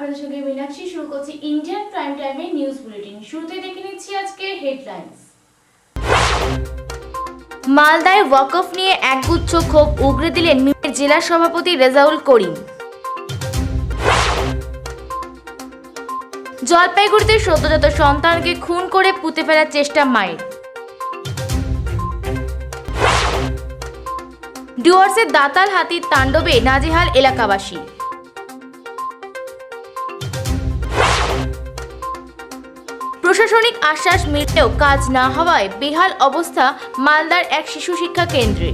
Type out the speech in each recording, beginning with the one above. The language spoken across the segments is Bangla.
আপনাদের সঙ্গে মীনাক্ষী শুরু করছি ইন্ডিয়ান প্রাইম টাইমের নিউজ বুলেটিন। শুরুতে দেখে নিচ্ছি আজকে হেডলাইন্স। মালদায় ওয়াকফ নিয়ে একগুচ্ছ ক্ষোভ উগরে দিলেন মিমের জেলা সভাপতি রেজাউল করিম। জলপাইগুড়িতে সদ্যজাত সন্তানকে খুন করে পুঁতে ফেলার চেষ্টা মায়ের। ডুয়ার্সের দাতাল হাতির তাণ্ডবে নাজেহাল এলাকাবাসী। প্রশাসনিক আশ্বাস মিললেও কাজ না হওয়ায় বেহাল অবস্থা মালদার এক শিশু শিক্ষা কেন্দ্রে।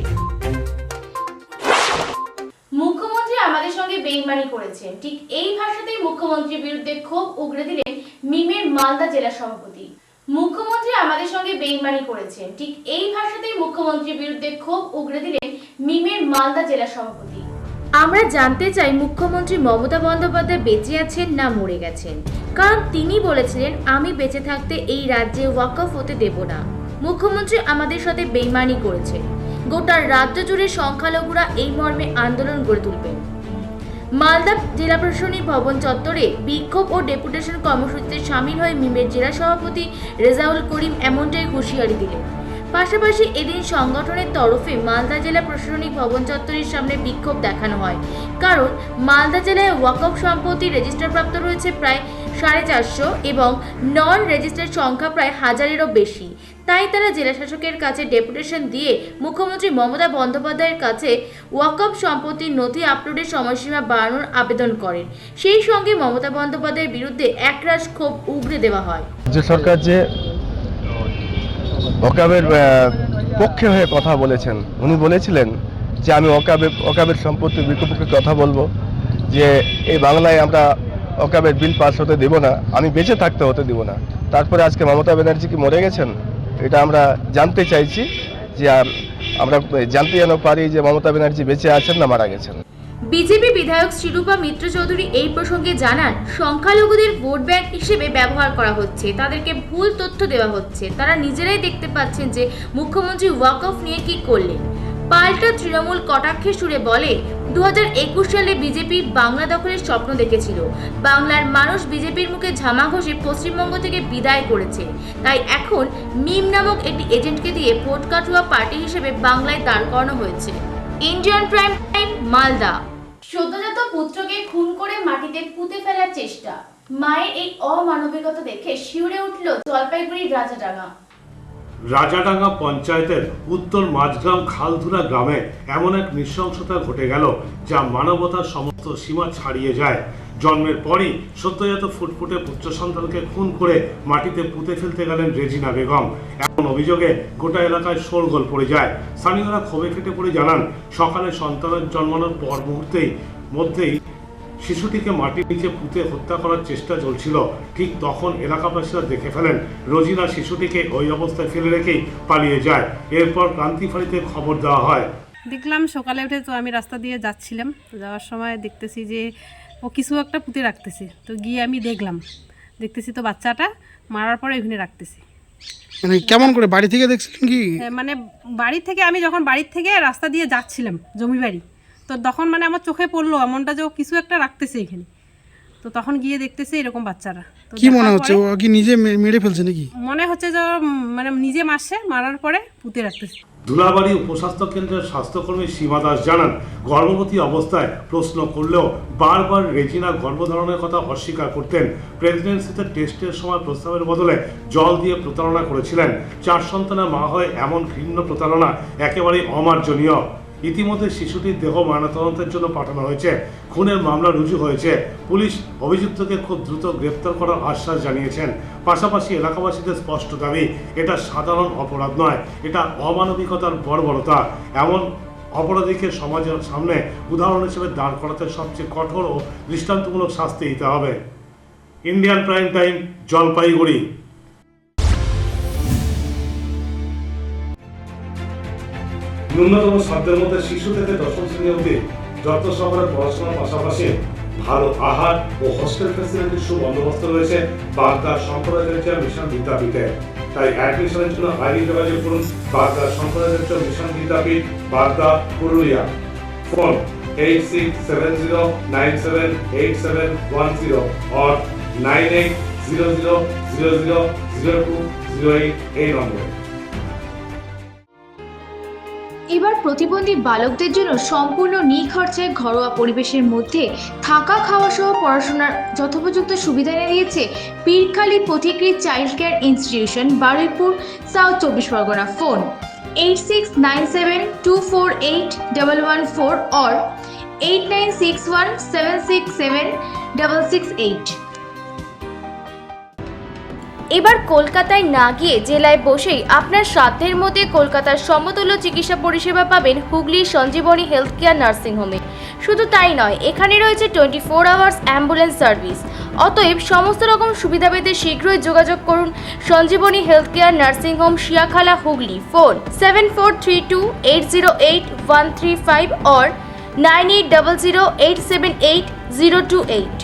মুখ্যমন্ত্রী আমাদের সঙ্গে বেইমানি করেছেন, ঠিক এই ভাষাতেই মুখ্যমন্ত্রীর বিরুদ্ধে ক্ষোভ উগরে দিলেন মিমের মালদা জেলা সভাপতি। মুখ্যমন্ত্রী আমাদের সঙ্গে বেইমানি করেছেন, ঠিক এই ভাষাতেই মুখ্যমন্ত্রীর বিরুদ্ধে ক্ষোভ উগরে দিলেন মিমের মালদা জেলা সভাপতি। আমরা জানতে চাই মুখ্যমন্ত্রী মমতা বন্দ্যোপাধ্যায় বেঁচে আছেন না মরে গেছেন, কারণ তিনি বলেছিলেন আমি বেঁচে থাকতে এই রাজ্যে ওয়াকফ হতে দেব না। মুখ্যমন্ত্রী আমাদের সাথে বেইমানি করেছেন। গোটা রাজ্য জুড়ে সংখ্যালঘুরা এই মর্মে আন্দোলন গড়ে তুলবেন। মালদা জেলা প্রশাসনিক ভবন চত্বরে বিক্ষোভ ও ডেপুটেশন কর্মসূচিতে সামিল হয়ে মিমের জেলা সভাপতি রেজাউল করিম এমনটাই হুঁশিয়ারি দিলেন। পাশাপাশি এদিন সংগঠনের তরফে মালদা জেলা প্রশাসনিক ভবন চত্বরের সামনে বিক্ষোভ দেখানো হয়, কারণ মালদা জেলায় ওয়াকফ সম্পত্তি রেজিস্টারপ্রাপ্ত রয়েছে প্রায় 450 এবং নন রেজিস্টার্ড সংখ্যা প্রায় 1000-এরও বেশি। তাই তারা জেলা শাসকের কাছে ডেপুটেশন দিয়ে মুখ্যমন্ত্রী মমতা বন্দ্যোপাধ্যায়ের কাছে ওয়াকফ সম্পত্তির নথি আপলোডের সময়সীমা বাড়ানোর আবেদন করেন। সেই সঙ্গে মমতা বন্দ্যোপাধ্যায়ের বিরুদ্ধে একরাশ ক্ষোভ উগরে দেওয়া হয়। যে সরকার যে ওয়াকফের পক্ষে হয়ে কথা বলেছেন, উনি বলেছিলেন যে আমি ওয়াকফের সম্পত্তির বিপক্ষে কথা বলবো, যে এই বাংলায় আমরা ওয়াকফের বিল পাস হতে দেব না, আমি বেঁচে থাকতে হতে দেব না। তারপরে আজকে মমতা ব্যানার্জি কি মরে গেছেন? এটা আমরা জানতে চাইছি, যে আমরা জানতে যেন পারি যে মমতা ব্যানার্জি বেঁচে আছেন না মারা গেছেন। বিজেপি বিধায়ক শিরূপা মিত্র চৌধুরী এই প্রসঙ্গে জানান, সংখ্যালঘুদের ভোট ব্যাংক হিসেবে ব্যবহার করা হচ্ছে, তাদেরকে ভুল তথ্য দেওয়া হচ্ছে। তারা নিজেরাই দেখতে পাচ্ছেন যে মুখ্যমন্ত্রী ওয়াকফ নিয়ে কি করলেন। পাল্টা তৃণমূল কটাক্ষের সুরে বলে, 2021 সালে বিজেপি বাংলা দখলের স্বপ্ন দেখেছিল। বাংলার মানুষ বিজেপির মুখে ঝামা ঘষে পশ্চিমবঙ্গ থেকে বিদায় করেছে। তাই এখন মিম নামক একটি এজেন্টকে দিয়ে ভোট কাটুয়া পার্টি হিসেবে বাংলায় দাঁড় করানো হয়েছে। Indian prime time, Malda. সদ্যজাত পুত্রকে খুন করে মাটিতে পুঁতে ফেলার চেষ্টা। মায়ের এই অমানবিকতা দেখে শিউরে উঠল জলপাইগুড়ির রাজাডাঙ্গা পঞ্চায়েতের উত্তর মাঝগ্রাম খালধুরা গ্রামে এমন এক নৃশংসতা ঘটে গেল যা মানবতার সমস্ত সীমা ছাড়িয়ে যায়। জন্মের পরই সদ্যজাত ফুটফুটে পুত্র সন্তানকে খুন করে মাটিতে পুঁতে ফেলতে গেলেন রেজিনা বেগম। এমন অভিযোগে গোটা এলাকায় শোরগোল পড়ে যায়। স্থানীয়রা ক্ষোভে ফেটে পড়ে জানান, সকালে সন্তানের জন্মানোর পর মধ্যেই শিশুটিকে মাটির নিচে পুঁতে হত্যা করার চেষ্টা চলছিল। ঠিক তখন এলাকাবাসীরা দেখে ফেলেন রোজিনা শিশুটিকে ওই অবস্থায় ফেলে রেখেই পালিয়ে যায়। এরপর ক্রান্তিফাঁড়িতে খবর দেওয়া হয়। দেখলাম সকালে উঠে তো আমি রাস্তা দিয়ে যাচ্ছিলাম, যাওয়ার সময় দেখতেছি যে ও কিছু একটা পুঁতে রাখতেছে। তো গিয়ে আমি দেখতেছি তো বাচ্চাটা মারার পরে ওইখানে রাখতেছি। মানে কেমন করে বাড়ি থেকে দেখছিলেন কি? মানে বাড়ি থেকে আমি যখন বাড়ির থেকে রাস্তা দিয়ে যাচ্ছিলাম জমি বাড়ি, তো তখন মানে আমার চোখে পড়লো এমনটা যে ও কিছু একটা রাখতেছে এখানে। তো তখন গিয়ে দেখতেছে এরকম বাচ্চারা। কি মনে হচ্ছে, ও কি নিজে মেরে ফেলছে নাকি? মনে হচ্ছে যে মানে নিজে মারার পরে পুঁতে রাখতেছে। ধুলাবাড়ি উপস্বাস্থ্য কেন্দ্রের স্বাস্থ্যকর্মী সীমা দাস জানান, গর্ভবতী অবস্থায় প্রশ্ন করলেও বারবার রেজিনা গর্ভধারণের কথা অস্বীকার করতেন। প্রেগন্যান্সিতে টেস্টের সময় প্রস্তাবের বদলে জল দিয়ে প্রতারণা করেছিলেন। 4 সন্তানের মা হয়ে এমন ঘৃণ্য প্রতারণা একেবারেই অমার্জনীয়। ইতিমধ্যে শিশুটির দেহ ময়নাতদন্তের জন্য পাঠানো হয়েছে। খুনের মামলা রুজু হয়েছে। পুলিশ অভিযুক্তকে খুব দ্রুত গ্রেপ্তার করার আশ্বাস জানিয়েছেন। পাশাপাশি এলাকাবাসীদের স্পষ্ট দাবি, এটা সাধারণ অপরাধ নয়, এটা অমানবিকতার বর্বরতা। এমন অপরাধীকে সমাজের সামনে উদাহরণ হিসেবে দাঁড় করাতে সবচেয়ে কঠোর ও দৃষ্টান্তমূলক শাস্তি দিতে হবে। Indian prime time, Jalpaiguri. ন্যূনতম সাধ্যের মধ্যে শিশু থেকে 10ম শ্রেণী অবধি যত শহরের পড়াশোনার পাশাপাশি ভালো আহার ও হোস্টেল ফ্যাসিলিটির সুবন্দোবস্ত রয়েছে বাগদা শঙ্করাচার্য মিশন বিদ্যাপীঠে। তাই অ্যাডমিশনের জন্য আজই যোগাযোগ করুন বাগদা শঙ্করাচার্য মিশন বিদ্যাপীঠ, বাগদা, পুরুলিয়া। ফোন 8670978710 or 9800000208 এই নম্বরে। এবার প্রতিবন্ধী বালকদের জন্য সম্পূর্ণ নিখরচায় ঘরোয়া পরিবেশের মধ্যে থাকা খাওয়া সহ পড়াশোনার যথোপযুক্ত সুবিধা এনে দিয়েছে Pirkhali Pathikrit child care institution, Baruipur, south 24 Pargana. Phone 8697248114 or 8961767668। এবার কলকাতায় না গিয়ে জেলায় বসেই আপনার সাধ্যের মধ্যে কলকাতার সমতুল্য চিকিৎসা পরিষেবা পাবেন হুগলির সঞ্জীবনী হেলথ কেয়ার নার্সিংহোমে। শুধু তাই নয়, এখানে রয়েছে 24 আওয়ার্স অ্যাম্বুলেন্স সার্ভিস। অতএব সমস্ত রকম সুবিধা পেতে শীঘ্রই যোগাযোগ করুন Sanjeevani health care nursing home, Shiyakhala, Hooghly. Phone 7432808135 or 9800878028।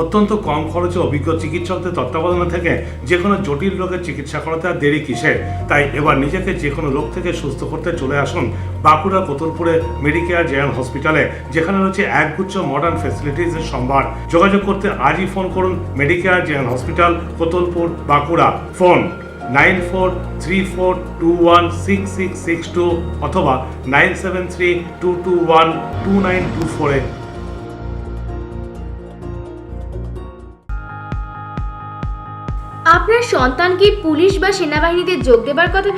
অত্যন্ত কম খরচে অভিজ্ঞ চিকিৎসকদের তত্ত্বাবধানে থেকে যে কোনো জটিল রোগের চিকিৎসা করাতে আর দেরি কিসের? তাই এবার নিজেকে যে কোনো রোগ থেকে সুস্থ করতে চলে আসুন বাঁকুড়া কোতলপুরে মেডিকেয়ার জেনারেল হসপিটালে, যেখানে রয়েছে একগুচ্ছ মডার্ন ফ্যাসিলিটিসের সম্ভার। যোগাযোগ করতে আজই ফোন করুন Medicare general hospital, Kotulpur, Bankura. Phone 9434216662 অথবা 9732212924-এ। আপনার সন্তান কি পুলিশ বা সেনাবাহিনীতে যোগ দেবার কথা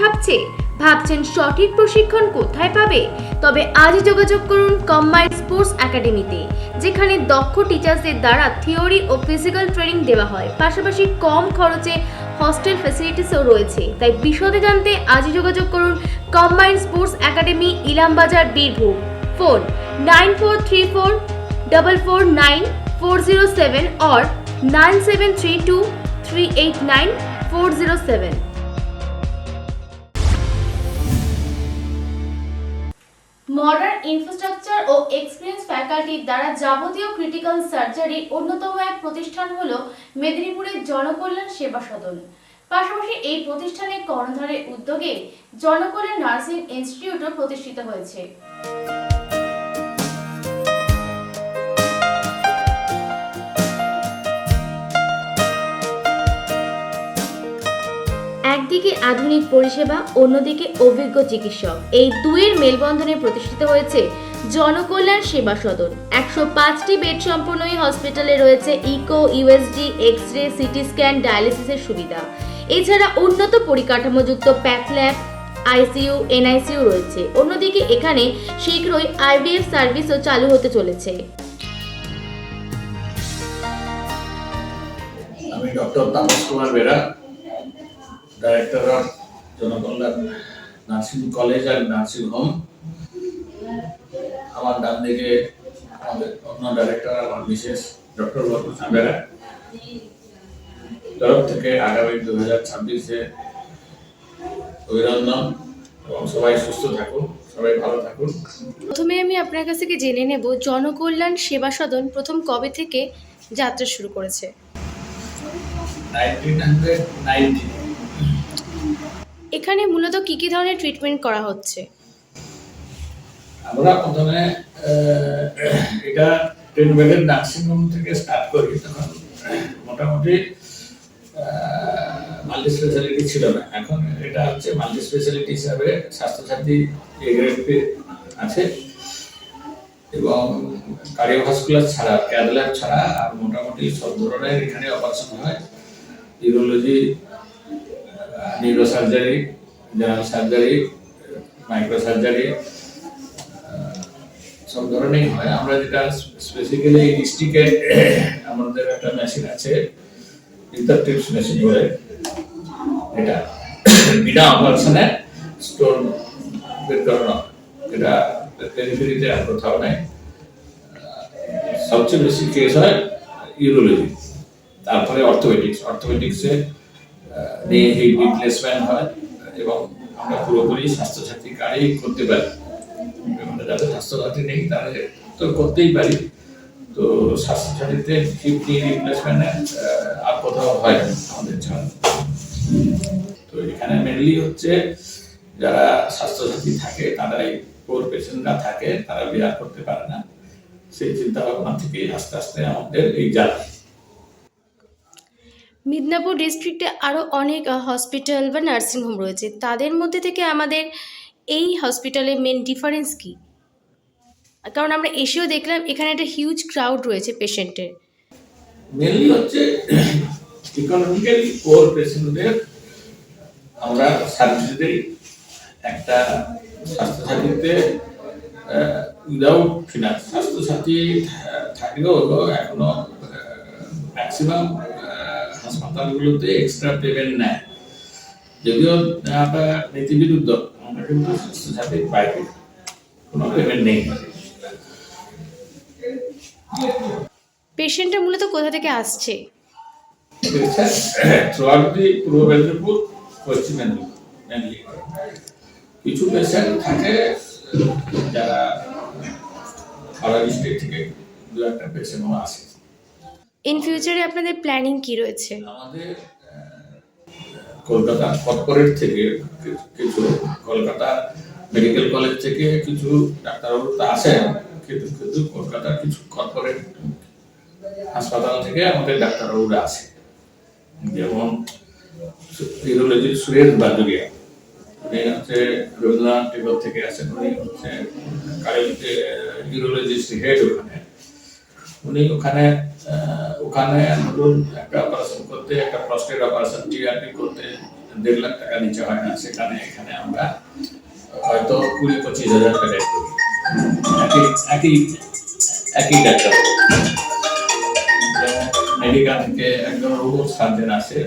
ভাবছেন সঠিক প্রশিক্ষণ কোথায় পাবে? তবে আজই যোগাযোগ করুন কম্বাইন্ড স্পোর্টস একাডেমিতে, যেখানে দক্ষ টিচার্সদের দ্বারা থিওরি ও ফিজিক্যাল ট্রেনিং দেওয়া হয়। পাশাপাশি কম খরচে হস্টেল ফ্যাসিলিটিসও রয়েছে। তাই বিশদে জানতে আজই যোগাযোগ করুন combined sports academy, Ilambazar, Birbhum. Phone 9434449407 or 9732389407। Modern infrastructure ও এক্সপিরিয়েন্স ফ্যাকাল্টির দ্বারা যাবতীয় ক্রিটিক্যাল সার্জারির অন্যতম এক প্রতিষ্ঠান হলো মেদিনীপুরের জনকল্যাণ সেবা সদন। পাশাপাশি এই প্রতিষ্ঠানে কর্ণধারের উদ্যোগে জনকল্যাণ নার্সিং ইনস্টিটিউটও প্রতিষ্ঠিত হয়েছে। একদিকে আধুনিক পরিষেবা, অন্যদিকে অভিজ্ঞ চিকিৎসক, এই দুইয়ের মেলবন্ধনে প্রতিষ্ঠিত হয়েছে জনকল্যাণ সেবা সদন। 105টি বেড সম্পন্ন এই হসপিটালে রয়েছে echo, USG, X ray, CT scan, ডায়ালিসিসের সুবিধা। এছাড়া উন্নত পরিকাঠামোযুক্ত প্যাথ ল্যাব, আইসিইউ, এনআইসিইউ রয়েছে। অন্যদিকে এখানে শীঘ্রই আইভিএফ সার্ভিসও চালু হতে চলেছে। আমি doctor Tapas Kumar Bera, director of Janakalyan nursing college and nursing home. আমার ডান দিকে আমাদের অন্য ডাইরেক্টর, আমার বিশেষ ডক্টর বরকুশি বেরা তরফ থেকে আগামী 2026-এ অভিনন্দন এবং সবাই সুস্থ থাকুন, সবাই ভালো থাকুন। প্রথমে আমি আপনার কাছ থেকে জেনে নেব জনকল্যাণ সেবা সদন প্রথম কবে থেকে যাত্রা শুরু করেছে? 1990। এখানে মূলত কি কি ধরনের ট্রিটমেন্ট করা হচ্ছে? আমরা প্রথমে এটা 10 বেডের নার্সিং হোম থেকে স্টার্ট করি। তখন মোটামুটি মাল্টি স্পেশালিটি ছিল না, এখন এটা হচ্ছে মাল্টি স্পেশালিটি হিসাবে স্বাস্থ্যসাথী গ্রেড আছে এবং কার্ডিওভাস্কুলার ছাড়া, ক্যাথ ল্যাব ছাড়া আর মোটামুটি সব ধরনের এখানে অপারেশন হয়। Urology, neuro surgery, general surgery, micro surgery সব ধরনেরই হয়। আমরা যেটা স্পেসিক্যালি এই ডিস্ট্রিক্টে আমাদের একটা মেশিন আছে, ইন্টারটিপস মেশিন বলে, এটা বিনা অপারেশনে স্টোন বের করানো, এটা পেরিফেরিতে আর কোথাও নাই। সবচেয়ে বেশি কেস হয় ইউরোলজি, তারপরে অর্থোপেডিক্সে নিয়ে হিপ রিপ্লেসমেন্ট হয় এবং আমরা পুরোপুরি স্বাস্থ্যসাথী কার্ডই করতে পারি। যাদের স্বাস্থ্যসাথী নেই তারা তো করতেই পারি। তো স্বাস্থ্যসাথীতে হিপ নি রিপ্লেসমেন্টে আর কোথাও হয় না আমাদের ছাড়া। তো এখানে মেনলি হচ্ছে যারা স্বাস্থ্যসাথী থাকে তারাই কোর পেশেন্টরা থাকে তারা বিয়ার করতে পারে না, সেই চিন্তা ভাবনা থেকে আস্তে আস্তে আমাদের এই জ্বালা। মিদনাপুর ডিস্ট্রিক্টে আরও অনেক হসপিটাল বা নার্সিংহোম রয়েছে, তাদের মধ্যে থেকে আমাদের এই হসপিটালের মেন ডিফারেন্স কি? কারণ আমরা এসেও দেখলাম এখানে একটা হিউজ ক্রাউড রয়েছে পেশেন্টের। মেনলি হচ্ছে ইকোনমিক্যালি পোর পেশেন্টদের আমরা সার্ভিস দিই। একটা স্বাস্থ্যসাথীতে উইদাউট ফিনান্স স্বাস্থ্যসাথী থাকলেও এখনো ম্যাক্সিমাম হাসপাতালগুলোতে এক্সট্রা পেমেন্ট নেয়, যদিও আমরা নীতি বিরুদ্ধ, আমরা কিন্তু স্বাস্থ্যসাথীর বাইরে কোনো পেমেন্ট নেই। পেশেন্টটা মূলত কোথা থেকে আসছে? থ্রুআউট দি পূর্ব মেদিনীপুর, পশ্চিম মেদিনীপুর মেনলি। কিছু পেশেন্ট থাকে যারা হাওড়া ডিস্ট্রিক্ট থেকে, দু একটা পেশেন্টও আসে। ইন ফিউচারে আপনাদের প্ল্যানিং কি রয়েছে? আমাদের কলকাতা কর্পোরেট থেকে কিছু, কলকাতা মেডিকেল কলেজ থেকে কিছু ডাক্তারবাবু তো আসেন, কিন্তু কিন্তু কলকাতার কিছু কর্পোরেট হাসপাতাল থেকে আমাদের ডাক্তারবাবুরা আসে। যেমন ইউরোলজি সুরেশ বাজুরিয়া, উনি হচ্ছে রবীন্দ্রনাথ টেগোর থেকে আসেন, উনি হচ্ছে ইউরোলজিস্ট হেড ওখানে। উনি ওখানে ধরুন একটা অপারেশন করতে, একটা প্রস্টেট অপারেশন টিআরপি করতে 1.5 লাখ টাকা নিচে হয় না, সেখানে এখানে আমরা হয়তো 20-25 হাজার টাকায় করি, একই ডাক্তার। যেমন মেডিকা থেকে একজন রোবট সার্জন আসে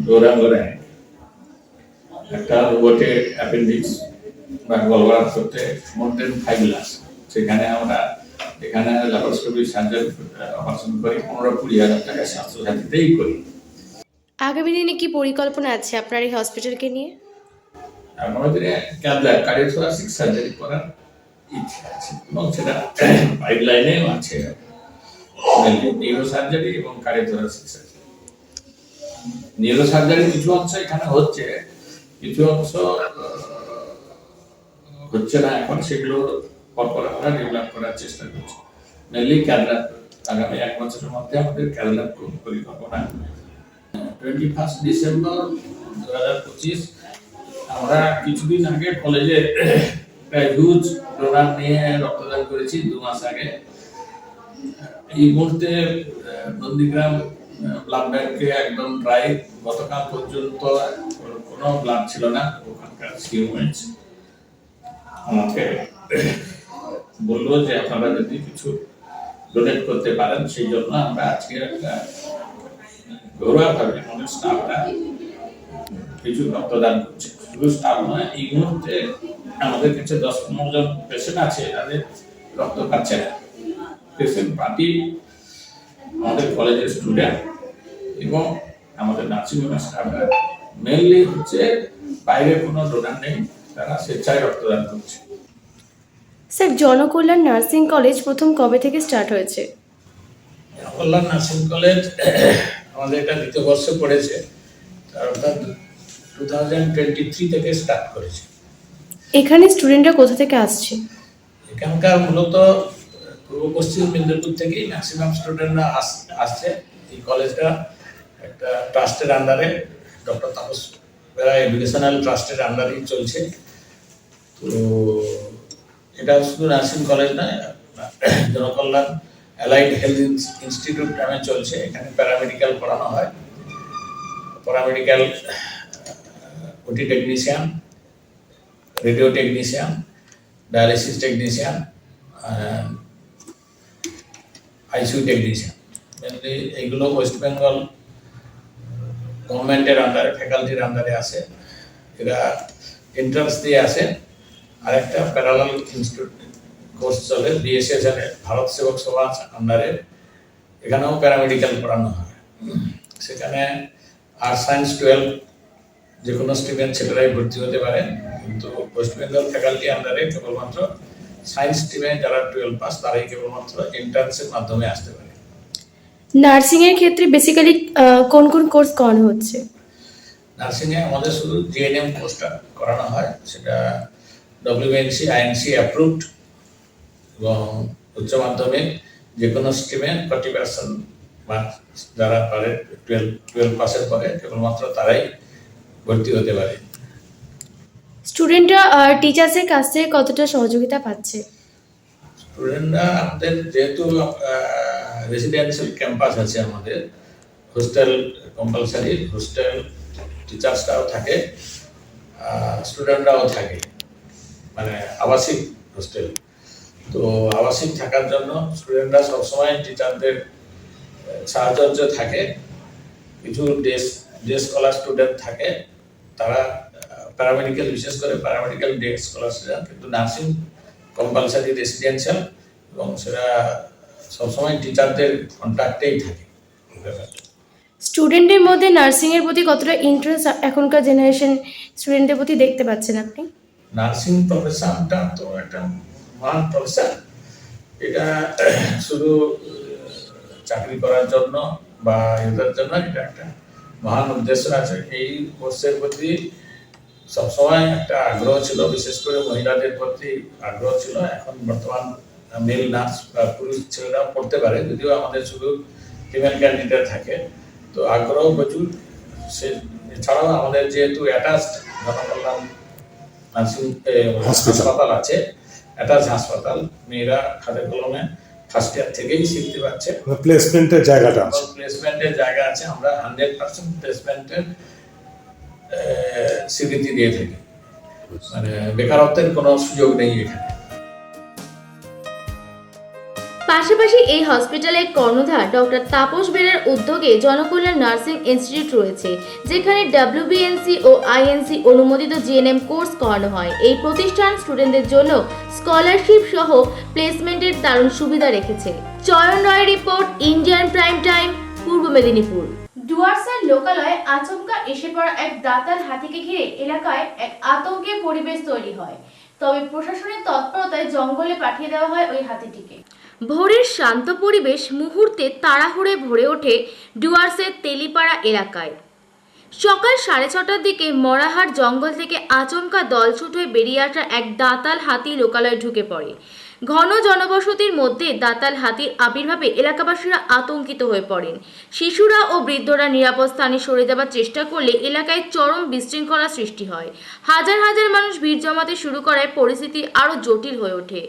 ডোরাঙ্গরে, একটা রোবটের অ্যাপেন্ডিক্স বা গলব্লাডার করতে মোর দেন 5 লাখ, সেখানে আমরা এখানে ল্যাপারোস্কোপি সার্জারি অপারেশন করি 15-20 হাজার টাকা স্বাস্থ্যসাথীতেই করি। আগামী দিনে কি পরিকল্পনা আছে আপনার এই হসপিটালকে নিয়ে? আগামী দিনে কার্ডিওথোরাসিক সার্জারি করার ইচ্ছা আছে এবং সেটা পাইপলাইনেও আছে, নিউরো সার্জারি এবং কার্ডিওথোরাসিক সার্জারি। নিউরো সার্জারি কিছু অংশ এখানে হচ্ছে, কিছু অংশ হচ্ছে না এখন, সেগুলো পরপর আমরা ডেভেলপ করার চেষ্টা করছি। মেনলি ক্যাডলার, আগামী 1 বছরের মধ্যে আমাদের ক্যাডলার পরিকল্পনা। 21 ডিসেম্বর 2025 আমরা কিছুদিন আগে কলেজে হিউজ ডোনার নিয়ে রক্তদান করেছি, 2 মাস আগে। এই মুহূর্তে নন্দীগ্রাম ব্লাড ব্যাংকে একদম ড্রাই, গতকাল পর্যন্ত কোনো ব্লাড ছিল না। ওখানকার সিউমেন্ট আমাকে বললো যে আপনারা যদি কিছু ডোনেট করতে পারেন, সেই জন্য আমরা আজকে একটা ঘরোয়াভাবে আমাদের স্টাফরা কিছু রক্তদান করছে। শুধু স্টাফ নয়, এই মুহূর্তে আমাদের কাছে 10-15 জন পেশেন্ট আছে, তাদের রক্ত পাচ্ছে না। পেশেন্ট পার্টি আমাদের কলেজের স্টুডেন্ট এবং আমাদের নার্সিংহোমের স্টাফরা, মেনলি হচ্ছে বাইরে কোনো ডোনার নেই, তারা স্বেচ্ছায় রক্তদান করছে। স্যার, জনকল্যাণ নার্সিং কলেজ প্রথম কবে থেকে স্টার্ট হয়েছে? জনকল্যাণ নার্সিং কলেজ আমাদের এটা 2য় বর্ষে পড়েছে, তার অর্থাৎ 2023 থেকে স্টার্ট করেছে। এখানে স্টুডেন্টরা কোথা থেকে আসছে? এখানকার মূলত পূর্ব পশ্চিম মেদিনীপুর থেকেই ম্যাক্সিমাম স্টুডেন্টরা আসছে। এই কলেজটা একটা ট্রাস্টের আন্ডারে, ডক্টর তাপস বেরা এডুকেশনাল ট্রাস্টের আন্ডারেই চলছে। তো এটা শুধু নার্সিং কলেজ নয়, জনকল্যাণ অ্যালাইড হেলথ ইনস্টিটিউট নামে চলছে। এখানে প্যারামেডিক্যাল পড়ানো হয়, প্যারামেডিক্যাল ওটি technician, radio technician, dialysis technician, ICU technician. Mainly এইগুলো ওয়েস্ট বেঙ্গল গভর্নমেন্টের আন্ডারে, ফ্যাকাল্টির আন্ডারে আসে। এরা এন্ট্রান্স দিয়ে আসে। আর একটা প্যারালাল ইনস্টিটিউট কোর্স চলে বিএসএস, ভারত সেবক সমাজ আন্ডারে, এখানেও প্যারামেডিক্যাল পড়ানো হয়। সেখানে আর্টস সায়েন্স 12 যে কোনো স্টুডেন্ট ছেলেরাই ভর্তি হতে পারে, কিন্তু ওয়েস্ট বেঙ্গল ফ্যাকাল্টি আন্ডারে কেবলমাত্র সায়েন্স স্ট্রিমে যারা 12 পাস তারাই কেবলমাত্র এন্ট্রান্সের মাধ্যমে আসতে পারে। নার্সিংয়ের ক্ষেত্রে বেসিক্যালি কোন কোন কোর্স করানো হচ্ছে? নার্সিংয়ে আমাদের শুধু জিএনএম কোর্সটা করানো হয়, সেটা WNC INC অ্যাপ্রুভড এবং উচ্চ মাধ্যমিক যে কোনো স্ট্রিমে 40% মার্কস যারা পারে 12 পাসের পরে কেবলমাত্র তারাই ভর্তি হতে পারে। স্টুডেন্টরা টিচার্সের কাছ থেকে কতটা সহযোগিতা পাচ্ছে? স্টুডেন্টরা আমাদের যেহেতু রেসিডেন্সিয়াল ক্যাম্পাস আছে, আমাদের হোস্টেল কম্পালসারি, হোস্টেল টিচার্সরাও থাকে, স্টুডেন্টরাও থাকে, মানে আবাসিক হোস্টেল। তো আবাসিক থাকার জন্য স্টুডেন্টরা সবসময় টিচারদের সাহায্য থাকে। কিছু ডে স্কলার স্টুডেন্ট থাকে, তারা প্যারামেডিক্যাল, বিশেষ করে প্যারামেডিক্যাল ডে স্কলাররা, কিন্তু নার্সিং কম্পালসারি রেসিডেন্সিয়াল এবং সেটা সবসময় টিচারদের কন্ট্যাক্টেই থাকে। স্টুডেন্টের মধ্যে নার্সিংয়ের প্রতি কতটা ইন্টারেস্ট এখনকার জেনারেশন স্টুডেন্টের প্রতি দেখতে পাচ্ছেন আপনি? নার্সিং প্রফেশনটা তো একটা মহান প্রফেশন, এটা শুধু চাকরি করার জন্য বা এদের জন্য এটা একটা মহান উদ্দেশ্য আছে। এই কোর্সের প্রতি সবসময় একটা আগ্রহ ছিল, বিশেষ করে মহিলাদের প্রতি আগ্রহ ছিল। এখন বর্তমান মেল নার্স বা পুরুষ ছেলেরাও পড়তে পারে, যদিও আমাদের শুধু ফিমেল ক্যান্ডিডেট থাকে। তো আগ্রহ প্রচুর। সে এছাড়াও আমাদের যেহেতু অ্যাটাচড জনকল্যাণ নার্সিং হাসপাতাল আছে, অ্যাটাচ হাসপাতাল, মেয়েরা হাতে কলমে ফার্স্ট ইয়ার থেকেই শিখতে পারছে। প্লেসমেন্টের জায়গাটা আছে, প্লেসমেন্টের জায়গা আছে। আমরা 100% প্লেসমেন্টের স্বীকৃতি দিয়ে থাকি, মানে বেকারত্বের কোনো সুযোগ নেই এখানে। পাশাপাশি এই হসপিটালের কর্ণধার ডক্টর তাপস বেরার উদ্যোগে জনকল্যাণ নার্সিং ইনস্টিটিউট রয়েছে, যেখানে WBNC ও INC অনুমোদিত GNM কোর্স করানো হয়। এই প্রতিষ্ঠান স্টুডেন্টদের জন্য স্কলারশিপ সহ প্লেসমেন্টের দারুণ সুবিধা রেখেছে। চয়ন রয় রিপোর্ট, ইন্ডিয়ান প্রাইম টাইম, পূর্ব মেদিনীপুর। ডুয়ার্সের লোকালয়ে আচমকা এসে পড়া এক দাতাল হাতিকে ঘিরে এলাকায় এক আতঙ্কের পরিবেশ তৈরি হয়। তবে প্রশাসনের তৎপরতায় জঙ্গলে পাঠিয়ে দেওয়া হয় ওই হাতিটিকে। ভোরের শান্ত পরিবেশ মুহূর্তে তাড়াহুড়ে ভরে ওঠে ডুয়ার্সের তেলিপাড়া এলাকায়। সকাল 6:30টার দিকে মরাহাট জঙ্গল থেকে আচমকা দলছুট হয়ে বেরিয়ে আসা এক দাতাল হাতি লোকালয়ে ঢুকে পড়ে। ঘন জনবসতির মধ্যে দাতাল হাতির আবির্ভাবে এলাকাবাসীরা আতঙ্কিত হয়ে পড়েন। শিশুরা ও বৃদ্ধরা নিরাপদ স্থানে সরে যাবার চেষ্টা করলে এলাকায় চরম বিশৃঙ্খলা সৃষ্টি হয়। হাজার হাজার মানুষ ভিড় জমাতে শুরু করায় পরিস্থিতি আরও জটিল হয়ে ওঠে।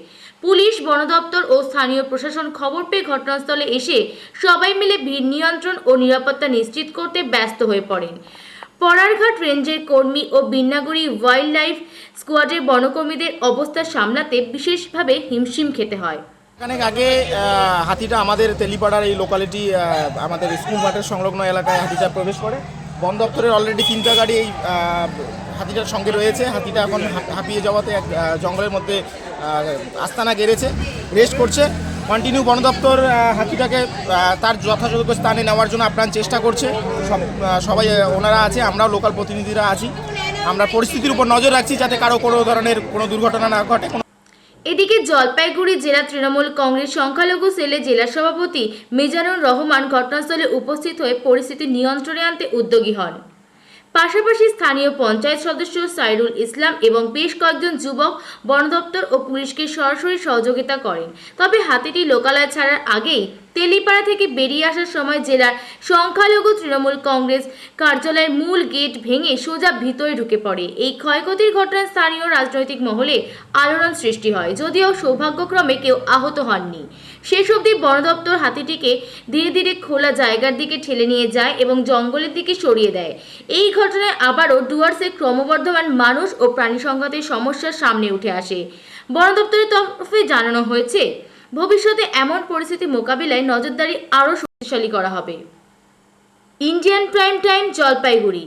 পুলিশ, বন দপ্তর ও স্থানীয় প্রশাসন খবর পেয়ে ঘটনাস্থলে এসে সবাই মিলে ভিড় নিয়ন্ত্রণ ও নিরাপত্তা নিশ্চিত করতে ব্যস্ত হয়ে পড়েন। পরারঘাট রেঞ্জের কর্মী ও বিন্নাগুড়ি ওয়াইল্ড লাইফ স্কোয়াডের বনকর্মীদের অবস্থা সামলাতে বিশেষভাবে হিমশিম খেতে হয়। অনেক আগে হাতিটা আমাদের তেলিপাড়ার এই লোকালিটি, আমাদের স্কুল মাঠের সংলগ্ন এলাকায় হাতিটা প্রবেশ করে। বন দপ্তরের অলরেডি 3টা গাড়ি এই হাতিটার সঙ্গে রয়েছে। হাতিটা এখন হাঁপিয়ে যাওয়াতে এক জঙ্গলের মধ্যে আস্তানা গেড়েছে, রেস্ট করছে। কন্টিনিউ বন দপ্তর হাতিটাকে তার যথাযোগ্য স্থানে নেওয়ার জন্য আপ্রাণ চেষ্টা করছে। সবাই ওনারা আছে, আমরাও লোকাল প্রতিনিধিরা আছি। আমরা পরিস্থিতির উপর নজর রাখছি যাতে কারো কোনো ধরনের কোনো দুর্ঘটনা না ঘটে। এদিকে জলপাইগুড়ি জেলা তৃণমূল কংগ্রেস সংখ্যালঘু সেলে জেলা সভাপতি মিজানুর রহমান ঘটনাস্থলে উপস্থিত হয়ে পরিস্থিতি নিয়ন্ত্রণে আনতে উদ্যোগী হন। পাশাপাশি স্থানীয় পঞ্চায়েত সদস্য সাইরুল ইসলাম এবং বেশ কয়েকজন যুবক বন দপ্তর ও পুলিশকে সরাসরি সহযোগিতা করেন। তবে হাতিটি লোকালয় ছাড়ার আগেই তেলিপাড়া থেকে বেরিয়ে আসার সময় জেলার সংখ্যালঘু তৃণমূল কংগ্রেস কার্যালয়ের মূল গেট ভেঙে সোজা ভিতরে ঢুকে পড়ে। এই ক্ষয়ক্ষতির ঘটনায় স্থানীয় রাজনৈতিক মহলে আলোড়ন সৃষ্টি হয়, যদিও সৌভাগ্যক্রমে কেউ আহত হননি। শেষ অবধি বন দপ্তর হাতিটিকে ধীরে ধীরে খোলা জায়গার দিকে ঠেলে নিয়ে যায় এবং জঙ্গলের দিকে সরিয়ে দেয়। এই ঘটনায় আবারও ডুয়ার্সে ক্রমবর্ধমান মানুষ ও প্রাণী সংঘাতের সমস্যার সামনে উঠে আসে। বন দপ্তরের তরফে জানানো হয়েছে, ভবিষ্যতে এমন পরিস্থিতি মোকাবিলায় নজরদারি আরও শক্তিশালী করা হবে। Indian prime time, Jalpaiguri.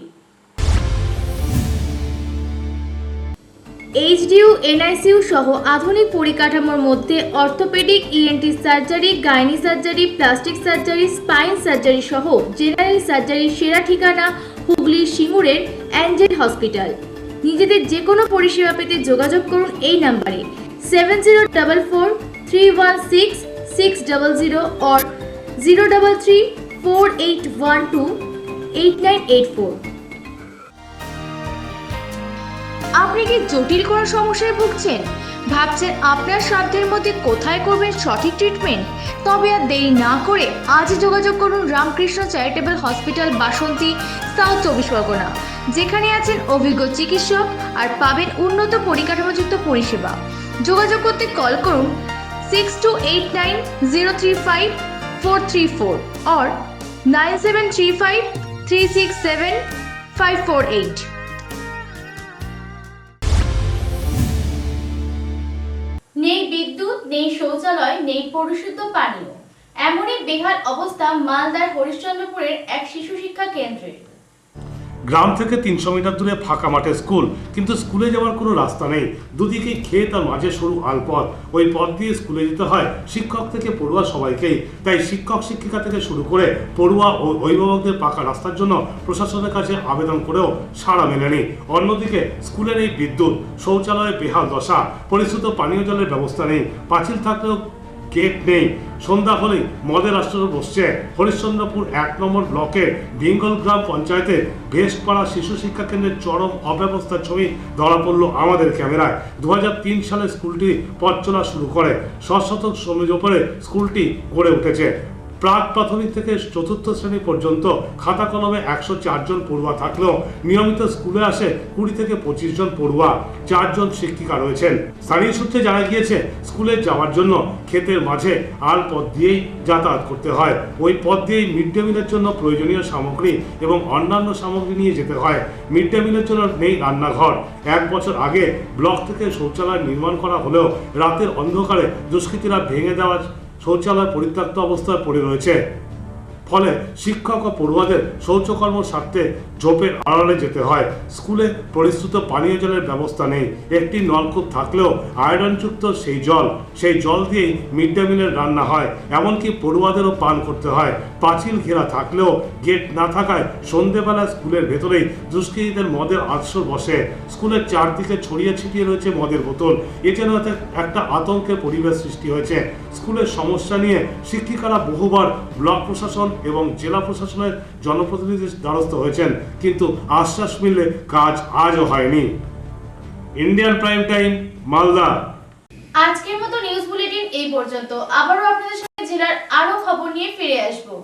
HDU, NICU সহ আধুনিক পরিকাঠামোর মধ্যে orthopaedic, ENT surgery, gynae surgery, plastic surgery, spine surgery সহ জেনারেল সার্জারির সেরা ঠিকানা হুগলি সিঙ্গুরের অ্যাঞ্জেল হসপিটাল। নিজেদের যে কোনো পরিষেবা পেতে যোগাযোগ করুন এই নাম্বারে 7044316600 or 03348128984। আপনি কি জটিল কোনো সমস্যায় ভুগছেন? ভাবছেন আপনার সাধ্যের মধ্যে কোথায় করবেন সঠিক ট্রিটমেন্ট? তবে আর দেরি না করে আজই যোগাযোগ করুন রামকৃষ্ণ চ্যারিটেবল হসপিটাল, বাসন্তী, সাউথ 24 পরগনা, যেখানে আছেন অভিজ্ঞ চিকিৎসক আর পাবেন উন্নত পরিকাঠামোযুক্ত পরিষেবা। যোগাযোগ করতে কল করুন 6289035434 or 9735367548। নেই বিদ্যুৎ, নেই শৌচালয়, নেই পরিশুদ্ধ পানীয়, এমনই বেহাল অবস্থা মালদার হরিশ্চন্দ্রপুরের এক শিশু শিক্ষা কেন্দ্রে। গ্রাম থেকে 300 মিটার দূরে ফাঁকা মাঠে স্কুল, কিন্তু স্কুলে যাওয়ার কোনো রাস্তা নেই। দুদিকে ক্ষেত আর মাঝে সরু আলপথ। ওই পথ দিয়ে স্কুলে যেতে হয় শিক্ষক থেকে পড়ুয়া সবাইকেই। তাই শিক্ষক শিক্ষিকা থেকে শুরু করে পড়ুয়া ও অভিভাবকদের পাকা রাস্তার জন্য প্রশাসনের কাছে আবেদন করেও সাড়া মেলেনি। অন্যদিকে স্কুলে নেই বিদ্যুৎ, শৌচালয়ে বেহাল দশা, পরিশুদ্ধ পানীয় জলের ব্যবস্থা নেই, পাঁচিল থাকলেও গেট নেই। সন্ধ্যা হলেই মদের আসর বসছে। হরিশ্চন্দ্রপুর 1 নম্বর ব্লকের ভিঙ্গল গ্রাম পঞ্চায়েতের ভেস্টপাড়া শিশু শিক্ষা কেন্দ্রের চরম অব্যবস্থার ছবি ধরা পড়ল আমাদের ক্যামেরায়। 2003 সালে স্কুলটি পথ চলা শুরু করে। শত শ্রমের উপরে স্কুলটি গড়ে উঠেছে। প্রাক প্রাথমিক থেকে 4র্থ শ্রেণী পর্যন্ত খাতা কলমে 104 জন পড়ুয়া থাকলেও নিয়মিত স্কুলে আসে 20 থেকে 25 জন পড়ুয়া, 4 জন শিক্ষিকা রয়েছেন। স্থানীয় সূত্রে জানা গিয়েছে স্কুলে যাওয়ার জন্য ক্ষেতের মাঝে আল পথ দিয়েই যাতায়াত করতে হয়। ওই পথ দিয়েই মিড ডে মিলের জন্য প্রয়োজনীয় সামগ্রী এবং অন্যান্য সামগ্রী নিয়ে যেতে হয়। মিড ডে মিলের জন্য নেই রান্নাঘর। 1 বছর আগে ব্লক থেকে শৌচালয় নির্মাণ করা হলেও রাতের অন্ধকারে দুষ্কৃতীরা ভেঙে দেওয়া শৌচালয় পরিত্যক্ত অবস্থায় পড়ে রয়েছে। ফলে শিক্ষক ও পড়ুয়াদের শৌচকর্ম সারতে ঝোপের আড়ালে যেতে হয়। স্কুলে পরিশ্রুত পানীয় জলের ব্যবস্থা নেই। একটি নলকূপ থাকলেও আয়রনযুক্ত সেই জল দিয়েই মিড ডে মিলের রান্না হয়। এমনকি পড়ুয়াদেরও পান করতে হয়। পাঁচিল ঘেরা থাকলেও গেট না থাকায় সন্ধেবেলা স্কুলের ভেতরেই দুষ্কৃতীদের মদের আসর বসে। স্কুলের চারদিকে ছড়িয়ে ছিটিয়ে রয়েছে মদের বোতল। এ যেন একটা আতঙ্কের পরিবেশ সৃষ্টি হয়েছে। স্কুলের সমস্যা নিয়ে শিক্ষিকারা বহুবার ব্লক প্রশাসন এবং জেলা প্রশাসনের জনপ্রতিনিধির দ্বারস্থ হয়েছেন, কিন্তু আশ্বাস মিললে কাজ আজও হয়নি। Indian prime time, Malda. আজকের মতো নিউজ বুলেটিন এই পর্যন্ত। আবারও আপনাদের সাথে জেলার আরো খবর নিয়ে ফিরে আসবো।